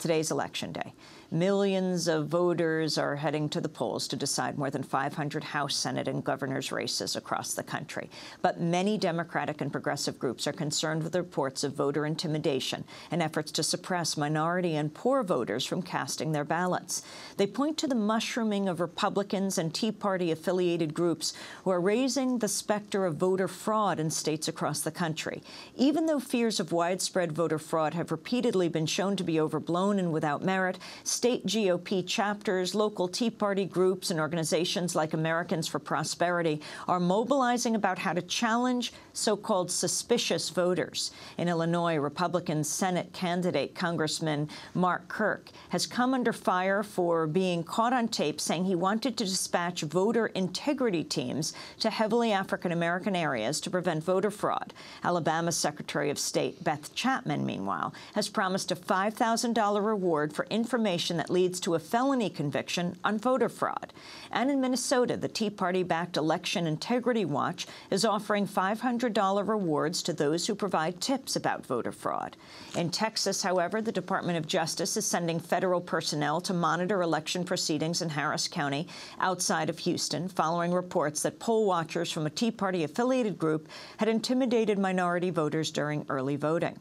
Today's Election Day. Millions of voters are heading to the polls to decide more than 500 House, Senate, and governor's races across the country. But many Democratic and progressive groups are concerned with reports of voter intimidation and efforts to suppress minority and poor voters from casting their ballots. They point to the mushrooming of Republicans and Tea Party-affiliated groups who are raising the specter of voter fraud in states across the country. Even though fears of widespread voter fraud have repeatedly been shown to be overblown and without merit, state GOP chapters, local Tea Party groups, and organizations like Americans for Prosperity are mobilizing about how to challenge so-called suspicious voters. In Illinois, Republican Senate candidate Congressman Mark Kirk has come under fire for being caught on tape saying he wanted to dispatch voter integrity teams to heavily African-American areas to prevent voter fraud. Alabama's Secretary of State Beth Chapman, meanwhile, has promised a $5,000 reward for information that leads to a felony conviction on voter fraud. And in Minnesota, the Tea Party-backed Election Integrity Watch is offering $500 rewards to those who provide tips about voter fraud. In Texas, however, the Department of Justice is sending federal personnel to monitor election proceedings in Harris County outside of Houston, following reports that poll watchers from a Tea Party-affiliated group had intimidated minority voters during early voting.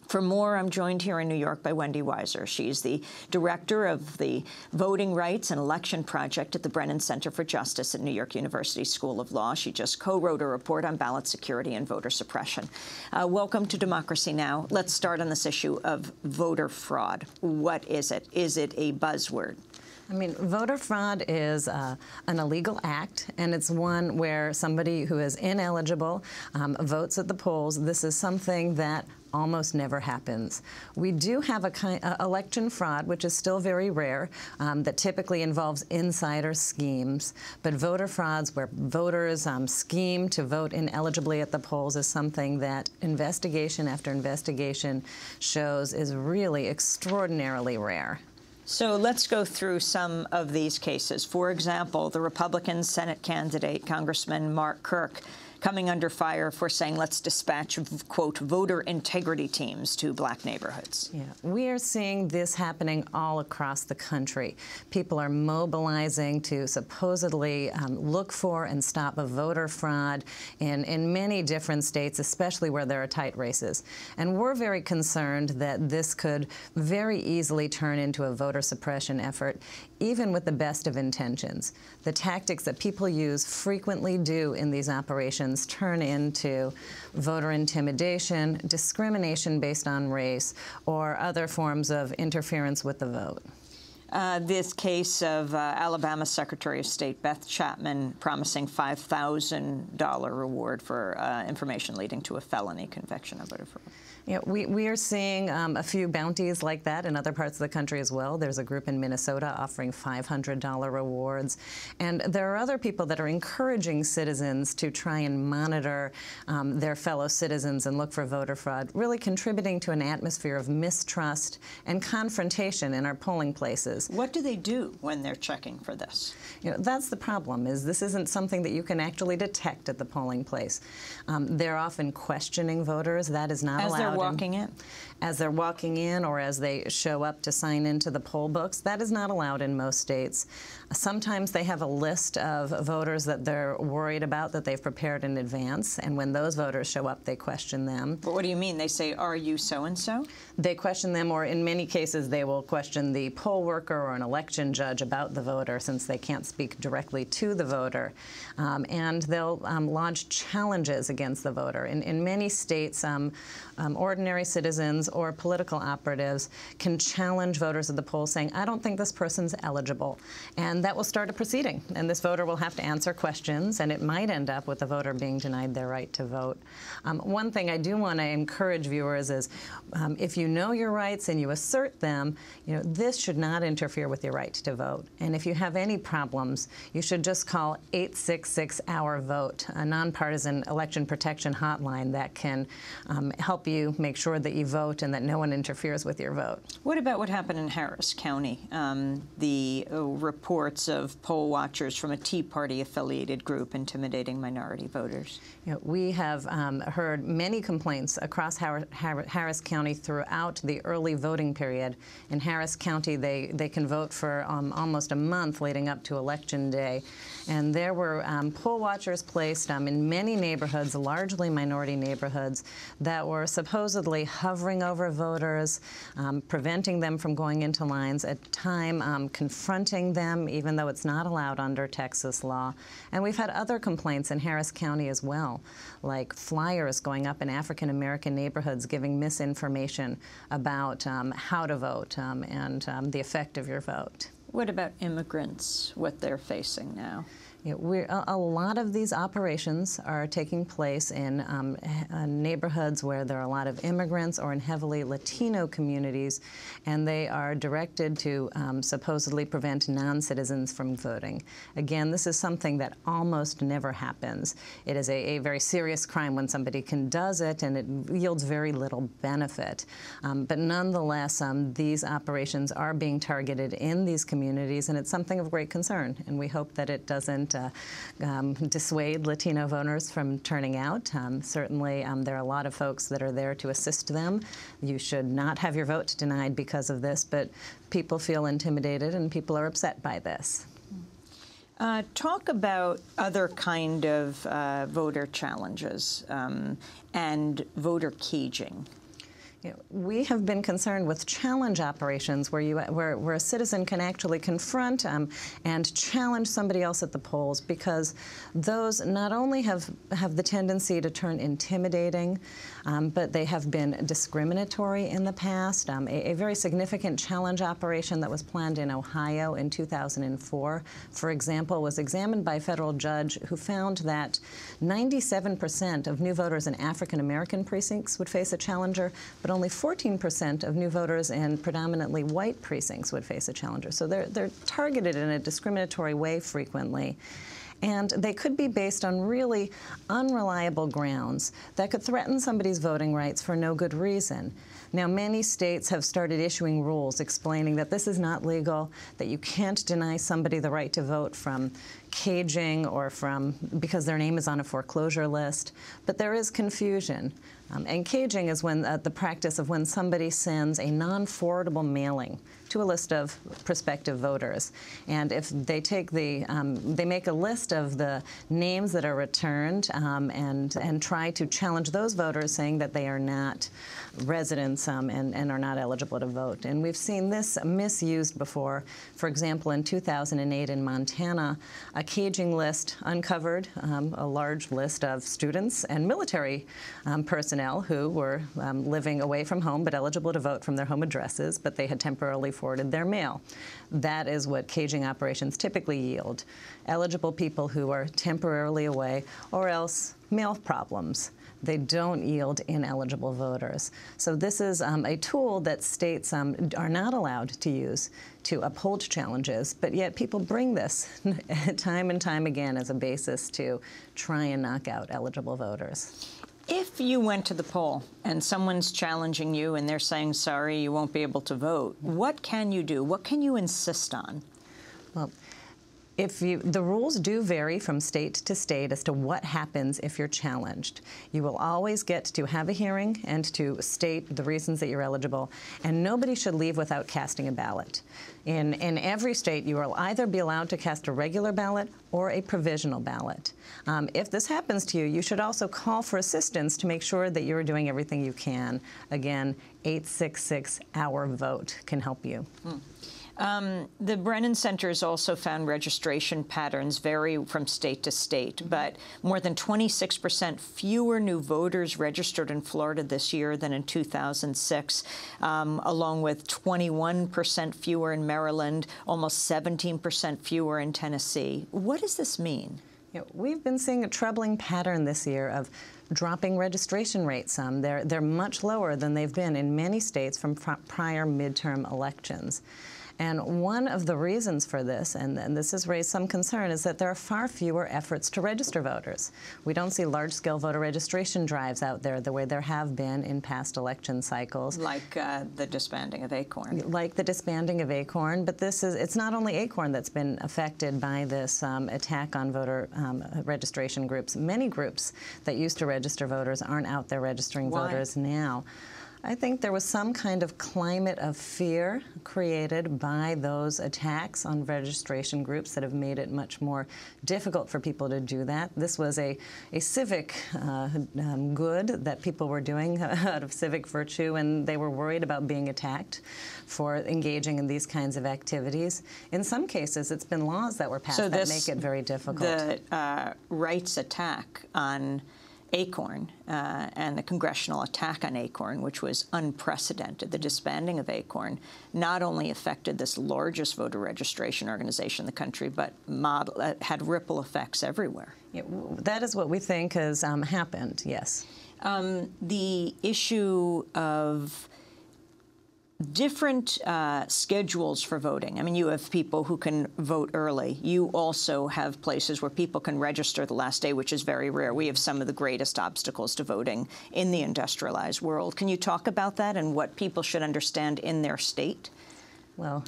For more, I'm joined here in New York by Wendy Weiser. She's the director of the Voting Rights and Election Project at the Brennan Center for Justice at New York University School of Law. She just co-wrote a report on ballot security and voter suppression. Welcome to Democracy Now! Let's start on this issue of voter fraud. What is it? Is it a buzzword? I mean, voter fraud is an illegal act, and it's one where somebody who is ineligible votes at the polls. This is something that almost never happens. We do have election fraud, which is still very rare, that typically involves insider schemes. But voter frauds where voters scheme to vote inelibly at the polls is something that investigation after investigation shows is really extraordinarily rare. So let's go through some of these cases. For example, the Republican Senate candidate, Congressman Mark Kirk, coming under fire for saying, let's dispatch, quote, voter integrity teams to black neighborhoods. Yeah, we are seeing this happening all across the country. People are mobilizing to supposedly look for and stop a voter fraud in many different states, especially where there are tight races. And we're very concerned that this could very easily turn into a voter suppression effort, even with the best of intentions. The tactics that people use frequently do in these operations turn into voter intimidation, discrimination based on race, or other forms of interference with the vote. This case of Alabama Secretary of State Beth Chapman promising $5,000 reward for information leading to a felony conviction of voter fraud. Yeah, we are seeing a few bounties like that in other parts of the country as well. There's a group in Minnesota offering $500 rewards. And there are other people that are encouraging citizens to try and monitor their fellow citizens and look for voter fraud, really contributing to an atmosphere of mistrust and confrontation in our polling places. What do they do when they're checking for this? You know, that's the problem, is this isn't something that you can actually detect at the polling place. They're often questioning voters. That is not allowed. As they're walking in? As they're walking in or as they show up to sign into the poll books. That is not allowed in most states. Sometimes they have a list of voters that they're worried about that they've prepared in advance, and when those voters show up, they question them. But what do you mean? They say, are you so-and-so? They question them, or in many cases, they will question the poll worker or an election judge about the voter, since they can't speak directly to the voter. And they'll lodge challenges against the voter. In many states, ordinary citizens or political operatives can challenge voters at the polls saying, I don't think this person's eligible. And that will start a proceeding. And this voter will have to answer questions, and it might end up with the voter being denied their right to vote. One thing I do want to encourage viewers is if you know your rights and you assert them, you know, this should not interfere with your right to vote. And if you have any problems, you should just call 866-OUR-VOTE, a nonpartisan election protection hotline that can help you to make sure that you vote and that no one interferes with your vote. What about what happened in Harris County? The reports of poll watchers from a Tea Party-affiliated group intimidating minority voters. You know, we have heard many complaints across Harris County throughout the early voting period. In Harris County, they can vote for almost a month leading up to Election Day. And there were poll watchers placed in many neighborhoods, largely minority neighborhoods, that were supposedly hovering over voters, preventing them from going into lines, at time confronting them, even though it's not allowed under Texas law. And we've had other complaints in Harris County as well, like flyers going up in African-American neighborhoods giving misinformation about how to vote and the effect of your vote. What about immigrants, what they're facing now? Yeah, a lot of these operations are taking place in neighborhoods where there are a lot of immigrants or in heavily Latino communities, and they are directed to supposedly prevent non-citizens from voting. Again, this is something that almost never happens. It is a very serious crime when somebody does it, and it yields very little benefit. But nonetheless, these operations are being targeted in these communities, and it's something of great concern, and we hope that it doesn't dissuade Latino voters from turning out. Certainly, there are a lot of folks that are there to assist them. You should not have your vote denied because of this, but people feel intimidated and people are upset by this. Talk about other kind of voter challenges and voter caging. You know, we have been concerned with challenge operations where a citizen can actually confront and challenge somebody else at the polls, because those not only have the tendency to turn intimidating, but they have been discriminatory in the past. A very significant challenge operation that was planned in Ohio in 2004, for example, was examined by a federal judge who found that 97% of new voters in African-American precincts would face a challenger, but only 14% of new voters in predominantly white precincts would face a challenger. So they're targeted in a discriminatory way frequently. And they could be based on really unreliable grounds that could threaten somebody's voting rights for no good reason. Now, many states have started issuing rules explaining that this is not legal, that you can't deny somebody the right to vote from caging or because their name is on a foreclosure list. But there is confusion. And caging is when the practice of when somebody sends a non-forwardable mailing to a list of prospective voters. And if they they make a list of the names that are returned and try to challenge those voters, saying that they are not residents and are not eligible to vote. And we've seen this misused before. For example, in 2008 in Montana, a caging list uncovered a large list of students and military personnel who were living away from home but eligible to vote from their home addresses, but they had temporarily forwarded their mail. That is what caging operations typically yield: eligible people who are temporarily away, or else mail problems. They don't yield ineligible voters. So this is a tool that states are not allowed to use to uphold challenges, but yet people bring this time and time again as a basis to try and knock out eligible voters. If you went to the poll and someone's challenging you and they're saying, sorry, you won't be able to vote, what can you do? What can you insist on? Well, the rules do vary from state to state as to what happens if you're challenged. You will always get to have a hearing and to state the reasons that you're eligible, and nobody should leave without casting a ballot. In every state, you will either be allowed to cast a regular ballot or a provisional ballot. If this happens to you, you should also call for assistance to make sure that you're doing everything you can. Again, 866-OUR-VOTE can help you. The Brennan Center has also found registration patterns vary from state to state, but more than 26% fewer new voters registered in Florida this year than in 2006, along with 21% fewer in Maryland, almost 17% fewer in Tennessee. What does this mean? You know, we've been seeing a troubling pattern this year of dropping registration rates. They're much lower than they've been in many states from prior midterm elections. And one of the reasons for this, and this has raised some concern, is that there are far fewer efforts to register voters. We don't see large-scale voter registration drives out there the way there have been in past election cycles. Like the disbanding of ACORN. Like the disbanding of ACORN, but it's not only ACORN that's been affected by this attack on voter registration groups. Many groups that used to register voters aren't out there registering voters now. I think there was some kind of climate of fear created by those attacks on registration groups that have made it much more difficult for people to do that. This was a civic good that people were doing out of civic virtue, and they were worried about being attacked for engaging in these kinds of activities. In some cases, it's been laws that were passed that make it very difficult. The rights attack on ACORN and the congressional attack on ACORN, which was unprecedented, the disbanding of ACORN, not only affected this largest voter registration organization in the country, but had ripple effects everywhere. Yeah, that is what we think has happened, yes. The issue of different schedules for voting. I mean, you have people who can vote early. You also have places where people can register the last day, which is very rare. We have some of the greatest obstacles to voting in the industrialized world. Can you talk about that and what people should understand in their state? Well,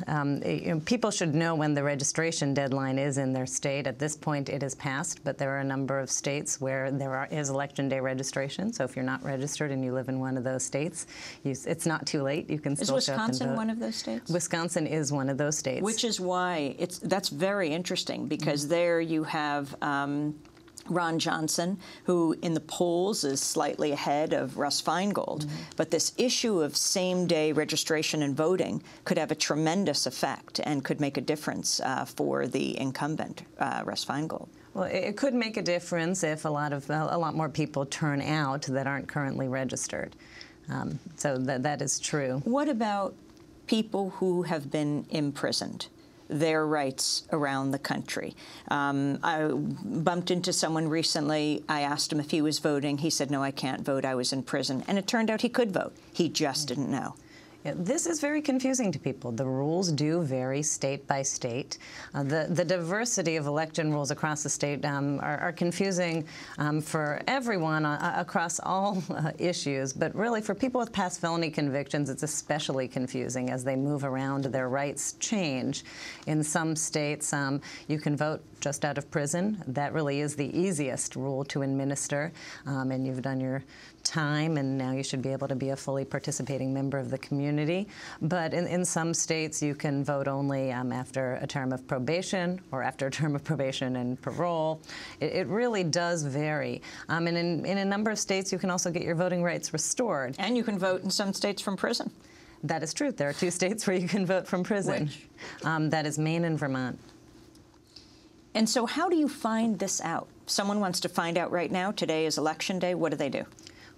people should know when the registration deadline is in their state. At this point, it is passed, but there are a number of states where there is Election Day registration. So if you're not registered and you live in one of those states, it's not too late. You can still show up and vote. Is Wisconsin one of those states? Wisconsin is one of those states. Which is why that's very interesting, because there you have Ron Johnson, who in the polls is slightly ahead of Russ Feingold. But this issue of same-day registration and voting could have a tremendous effect and could make a difference for the incumbent, Russ Feingold. Well, it could make a difference if a lot more people turn out that aren't currently registered. So that is true. What about people who have been imprisoned? Their rights around the country. I bumped into someone recently. I asked him if he was voting. He said, no, I can't vote. I was in prison. And it turned out he could vote. He just didn't know. Yeah, this is very confusing to people. The rules do vary state by state. The diversity of election rules across the state are confusing for everyone across all issues, but really for people with past felony convictions, it's especially confusing as they move around. Their rights change. In some states, you can vote just out of prison. That really is the easiest rule to administer, and you've done your time, and now you should be able to be a fully participating member of the community. But in some states, you can vote only after a term of probation or after a term of probation and parole. It really does vary. And in a number of states, you can also get your voting rights restored. And you can vote in some states from prison. That is true. There are 2 states where you can vote from prison. Which? That is Maine and Vermont. And so how do you find this out? Someone wants to find out right now. Today is Election Day. What do they do?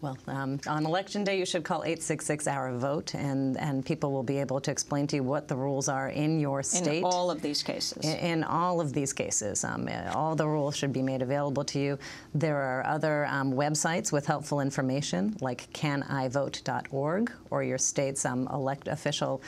Well, on Election Day, you should call 866-OUR-VOTE, and people will be able to explain to you what the rules are in your state. In all of these cases. In all of these cases. All the rules should be made available to you. There are other websites with helpful information, like canivote.org, or your state's election official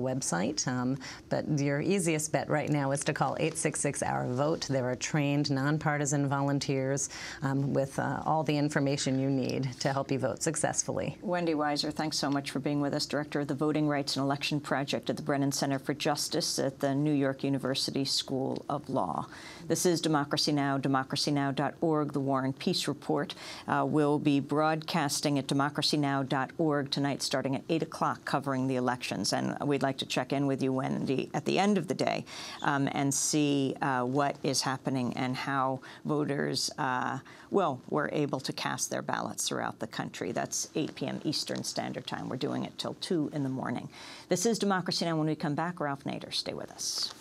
website. But your easiest bet right now is to call 866-OUR-VOTE. There are trained, nonpartisan volunteers with all the information you need to help you vote successfully. Wendy Weiser, thanks so much for being with us, Director of the Voting Rights and Election Project at the Brennan Center for Justice at the New York University School of Law. This is Democracy Now!, democracynow.org, the War and Peace Report. We'll be broadcasting at democracynow.org tonight starting at 8 o'clock covering the elections. And we'd like to check in with you, Wendy, at the end of the day and see what is happening and how voters, were able to cast their ballots throughout the country. That's 8 p.m. Eastern Standard Time. We're doing it till 2 in the morning. This is Democracy Now! When we come back, Ralph Nader. Stay with us.